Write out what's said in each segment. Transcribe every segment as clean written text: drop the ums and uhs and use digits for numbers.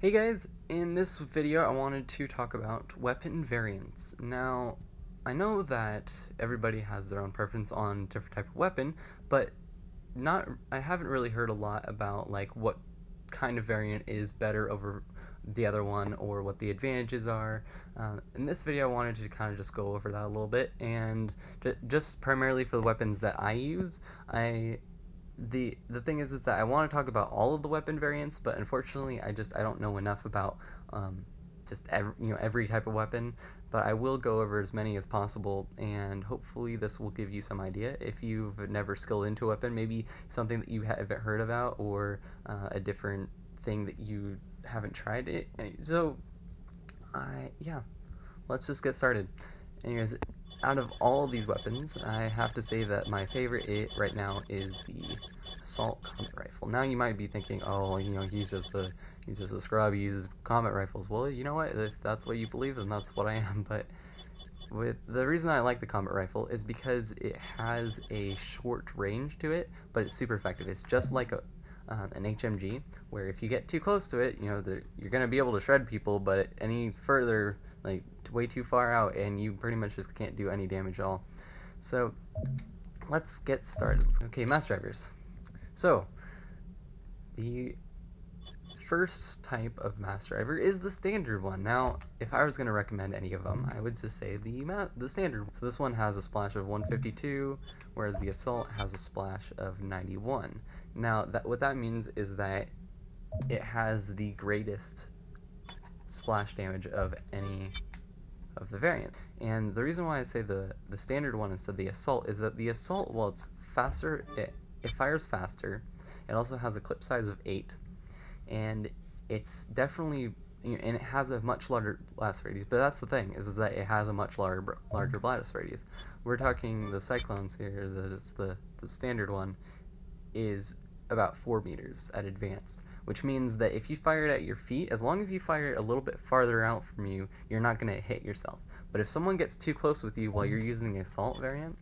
Hey guys, in this video I wanted to talk about weapon variants. Now, I know that everybody has their own preference on different type of weapon, but I haven't really heard a lot about like what kind of variant is better over the other one or what the advantages are. In this video I wanted to kind of just go over that a little bit, and just primarily for the weapons that I use, the thing is that I want to talk about all of the weapon variants, but unfortunately I don't know enough about just every type of weapon. But I will go over as many as possible, and hopefully this will give you some idea. If you've never skilled into a weapon, maybe something that you haven't heard about, or a different thing that you haven't tried it. So, yeah, let's just get started. Anyways, out of all of these weapons, I have to say that my favorite right now is the assault combat rifle. Now you might be thinking, oh, he's just a scrub. He uses combat rifles. Well, you know what? If that's what you believe, then that's what I am. But the reason I like the combat rifle is because it has a short range to it, but it's super effective. It's just like an HMG, where if you get too close to it, you're gonna be able to shred people, but any further, like way too far out, and you pretty much just can't do any damage at all. So let's get started. Okay, mass drivers. So the first type of mass driver is the standard one. Now, if I was going to recommend any of them, I would just say the standard one. So this one has a splash of 152, whereas the assault has a splash of 91. Now, what that means is that it has the greatest splash damage of any of the variant. And the reason why I say the standard one instead of the assault is that the assault, while it's faster, it fires faster. It also has a clip size of 8, and it's definitely, and it has a much larger blast radius. But that's the thing, is that it has a much larger blast radius. We're talking the Cyclones here. The standard one is about 4 meters at advanced, which means that if you fire it at your feet, as long as you fire it a little bit farther out from you, you're not going to hit yourself. But if someone gets too close with you while you're using the assault variant,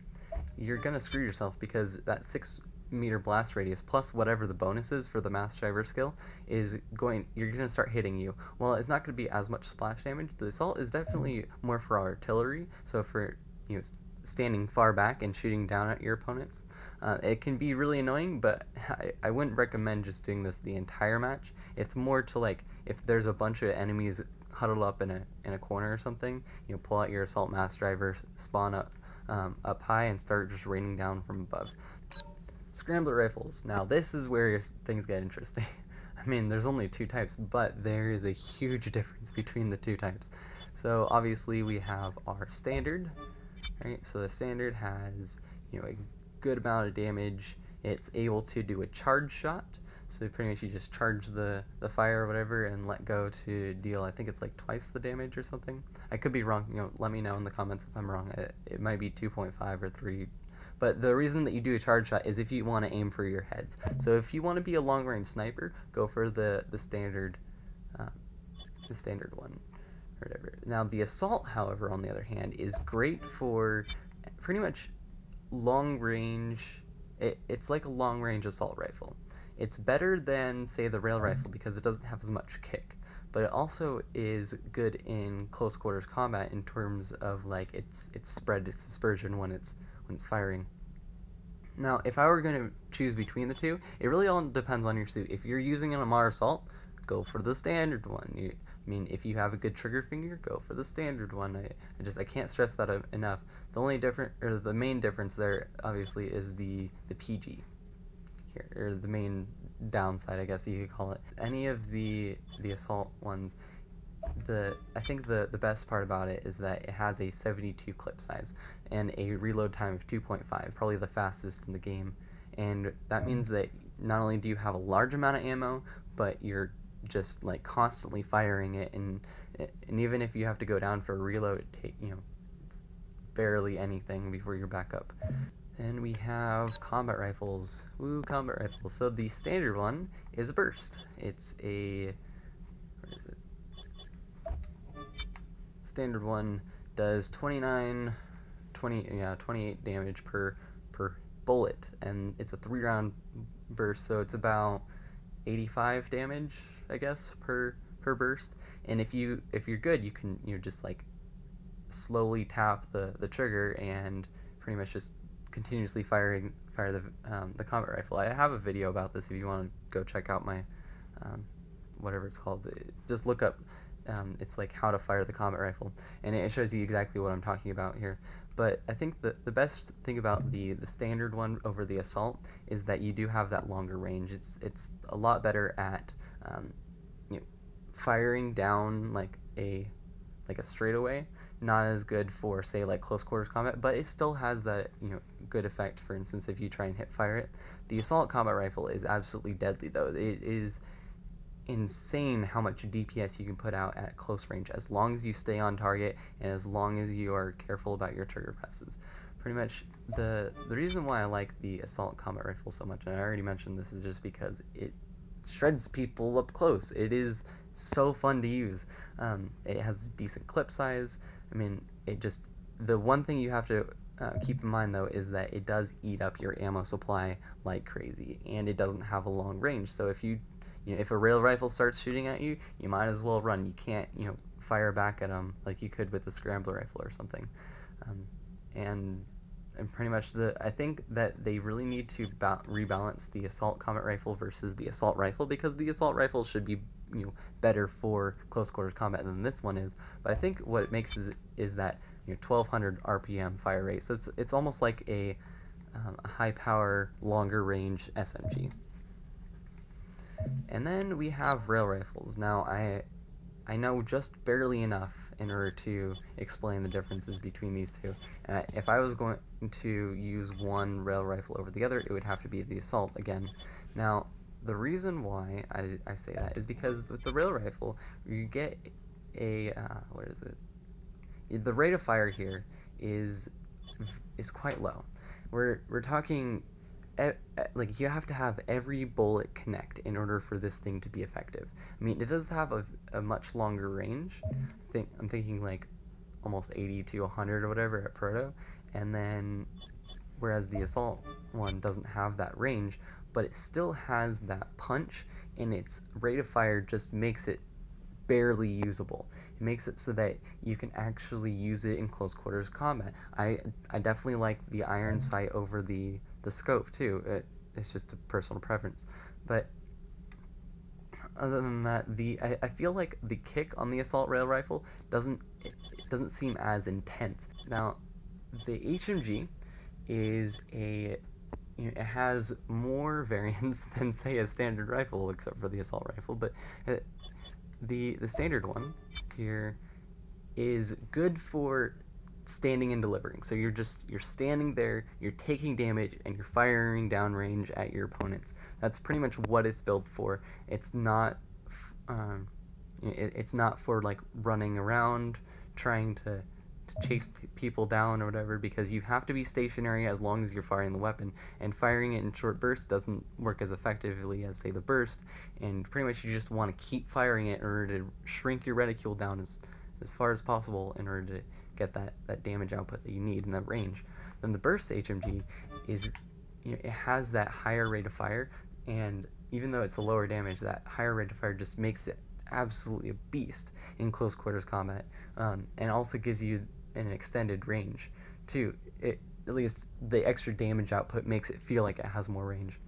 you're going to screw yourself, because that 6-meter blast radius plus whatever the bonus is for the mass driver skill you're going to start hitting you. Well, it's not going to be as much splash damage. The assault is definitely more for artillery, so for standing far back and shooting down at your opponents. It can be really annoying, but I wouldn't recommend just doing this the entire match. It's more to, like, if there's a bunch of enemies huddled up in a corner or something, pull out your assault mass driver, spawn up high, and start just raining down from above. Scrambler rifles. Now this is where things get interesting. I mean, there's only 2 types, but there is a huge difference between the 2 types. So obviously we have our standard, right? So the standard has, a good amount of damage. It's able to do a charge shot, so pretty much you just charge the fire or whatever and let go to deal, I think it's like twice the damage or something. I could be wrong. Let me know in the comments if I'm wrong. It might be 2.5 or 3. But the reason that you do a charge shot is if you want to aim for your heads. So if you want to be a long range sniper, go for the standard one. Whatever. Now the assault, however, on the other hand, is great for pretty much long range. It's like a long range assault rifle. It's better than, say, the rail rifle because it doesn't have as much kick, but it also is good in close quarters combat in terms of, like, its spread, its dispersion when it's firing. Now, if I were going to choose between the two, it really all depends on your suit. If you're using an Ammar assault, go for the standard one. If you have a good trigger finger, go for the standard one. I can't stress that enough. The main difference there, obviously, is the PG here, or the main downside, I guess you could call it. Any of the assault ones, I think the best part about it is that it has a 72 clip size and a reload time of 2.5, probably the fastest in the game. And that means that not only do you have a large amount of ammo, but you're just like constantly firing it, and even if you have to go down for a reload, it's barely anything before you're back up. Then we have combat rifles. Woo, combat rifles. So the standard one is a burst. It's a, where is it? Standard one does 28 damage per bullet, and it's a 3-round burst, so it's about 85 damage, I guess, per per burst, and if you're good, you can just like slowly tap the trigger and pretty much just continuously fire the combat rifle. I have a video about this if you want to go check out my whatever it's called. Just look up. It's like how to fire the combat rifle, and it shows you exactly what I'm talking about here. But I think the best thing about the standard one over the assault is that you do have that longer range. It's a lot better at firing down like a straightaway. Not as good for, say, like close quarters combat, but it still has that good effect. For instance, if you try and hip fire it, the assault combat rifle is absolutely deadly. Though it is insane how much DPS you can put out at close range, as long as you stay on target and as long as you are careful about your trigger presses. Pretty much the reason why I like the assault combat rifle so much, and I already mentioned this, is just because it shreds people up close. It is so fun to use. It has decent clip size. I mean, the one thing you have to keep in mind though is that it does eat up your ammo supply like crazy, and it doesn't have a long range. So if if a rail rifle starts shooting at you, you might as well run. You can't fire back at them like you could with the scrambler rifle or something. And pretty much I think that they really need to rebalance the assault combat rifle versus the assault rifle, because the assault rifle should be better for close quarters combat than this one is. But I think what it makes is that 1200 RPM fire rate, so it's almost like a high power, longer range SMG. And then we have rail rifles. Now I know just barely enough in order to explain the differences between these two. If I was going to use one rail rifle over the other, it would have to be the assault again. Now, the reason why I say that is because with the rail rifle, you get a, the rate of fire here is quite low. We're talking, like, you have to have every bullet connect in order for this thing to be effective. I mean, it does have a much longer range. I'm thinking like almost 80 to 100 or whatever at Proto, and then whereas the assault one doesn't have that range, but it still has that punch, and its rate of fire just makes it barely usable. It makes it so that you can actually use it in close quarters combat. I definitely like the iron sight over the scope too. It's just a personal preference. But other than that, I feel like the kick on the assault rail rifle doesn't seem as intense. Now, the HMG is it has more variants than, say, a standard rifle, except for the assault rifle, but the standard one here is good for standing and delivering. So you're standing there, you're taking damage, and you're firing downrange at your opponents. That's pretty much what it's built for. It's not it's not for like running around trying to chase people down or whatever, because you have to be stationary as long as you're firing the weapon, and firing it in short bursts doesn't work as effectively as, say, the burst, and pretty much you just want to keep firing it in order to shrink your reticule down as far as possible in order to get that damage output that you need in that range. Then the burst HMG is, it has that higher rate of fire, and even though it's a lower damage, that higher rate of fire just makes it absolutely a beast in close quarters combat, and also gives you an extended range too. At least the extra damage output makes it feel like it has more range.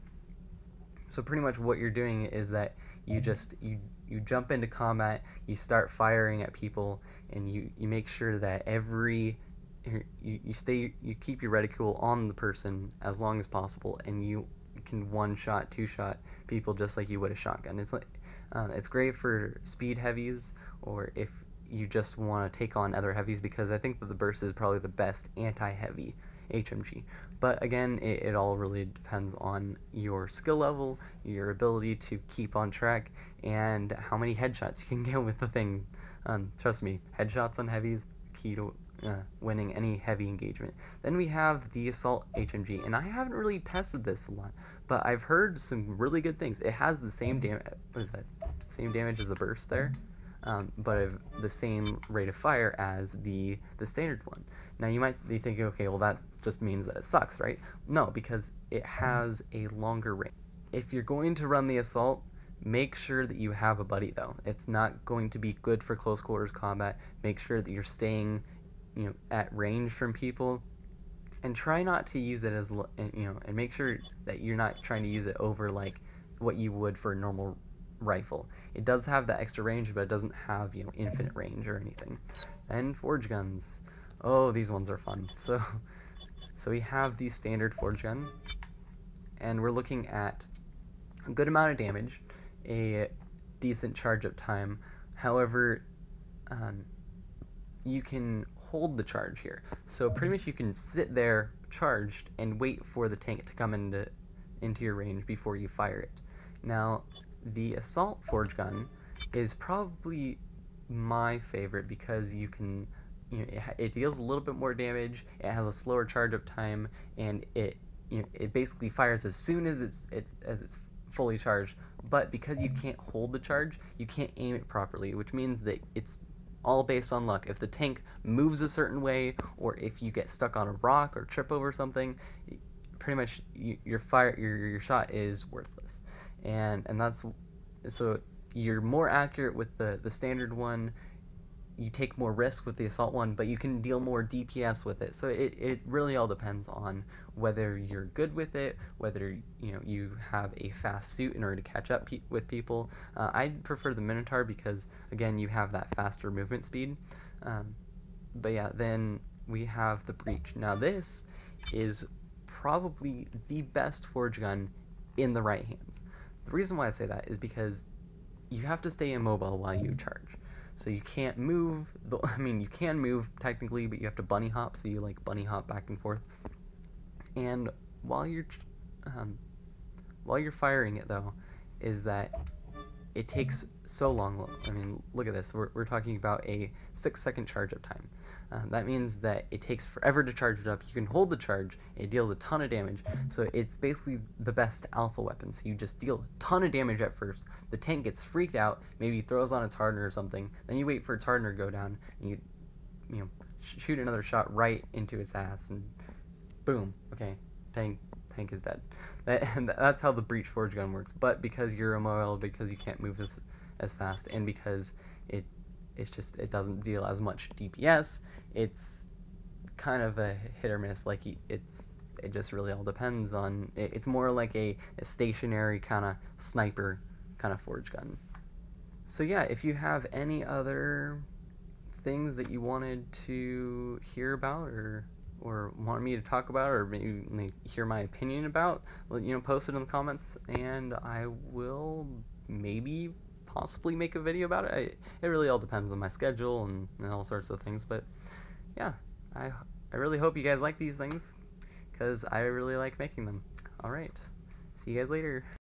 So pretty much what you're doing is that you jump into combat, you start firing at people, and you make sure that you keep your reticule on the person as long as possible, and you can one-shot, two-shot people just like you would a shotgun. It's great for speed heavies, or if you just want to take on other heavies, because I think that the burst is probably the best anti-heavy HMG. But again, it all really depends on your skill level, your ability to keep on track, and how many headshots you can get with the thing. Trust me, headshots on heavies, key to winning any heavy engagement. Then we have the assault HMG, and I haven't really tested this a lot, but I've heard some really good things. It has the same same damage as the burst there, but the same rate of fire as the standard one. Now you might be thinking, okay, well that just means that it sucks, right? No, because it has a longer range. If you're going to run the assault, Make sure that you have a buddy though. It's not going to be good for close quarters combat. Make sure that you're staying, at range from people, and try not to use it as and make sure that you're not trying to use it over like what you would for a normal rifle. It does have that extra range, but it doesn't have infinite range or anything. And forge guns. Oh, these ones are fun. So we have the standard forge gun, and we're looking at a good amount of damage, a decent charge up time. However, you can hold the charge here. So pretty much you can sit there charged and wait for the tank to come into your range before you fire it. Now, the assault forge gun is probably my favorite because you can, it deals a little bit more damage. It has a slower charge up time, and it basically fires as soon as it's fully charged. But because you can't hold the charge, you can't aim it properly, which means that it's all based on luck. If the tank moves a certain way, or if you get stuck on a rock or trip over something, pretty much your shot is worthless. And that's so you're more accurate with the standard one. You take more risk with the assault one, but you can deal more DPS with it. So it really all depends on whether you're good with it, whether you have a fast suit in order to catch up with people. I prefer the Minotaur because again you have that faster movement speed. But yeah, then we have the Breach. Now this is probably the best forge gun in the right hands. The reason why I say that is because you have to stay immobile while you charge. So you can't move. You can move technically, but you have to bunny hop. So you like bunny hop back and forth. And while you're firing it though, is that it takes so long. I mean, look at this. We're talking about a 6-second charge up time. That means that it takes forever to charge it up. You can hold the charge. It deals a ton of damage. So it's basically the best alpha weapon. So you just deal a ton of damage at first. The tank gets freaked out. Maybe throws on its hardener or something. Then you wait for its hardener to go down, and you shoot another shot right into its ass, and boom. Okay, tank is dead. That's how the Breach forge gun works. But because you're immobile, because you can't move as fast, and because it doesn't deal as much DPS, it's kind of a hit or miss. Like it just really all depends on. It's more like a stationary kind of sniper kind of forge gun. So yeah, if you have any other things that you wanted to hear about or want me to talk about, or maybe hear my opinion about, well, post it in the comments, and I will maybe possibly make a video about it. It really all depends on my schedule and all sorts of things, but yeah, I really hope you guys like these things, because I really like making them. Alright, see you guys later.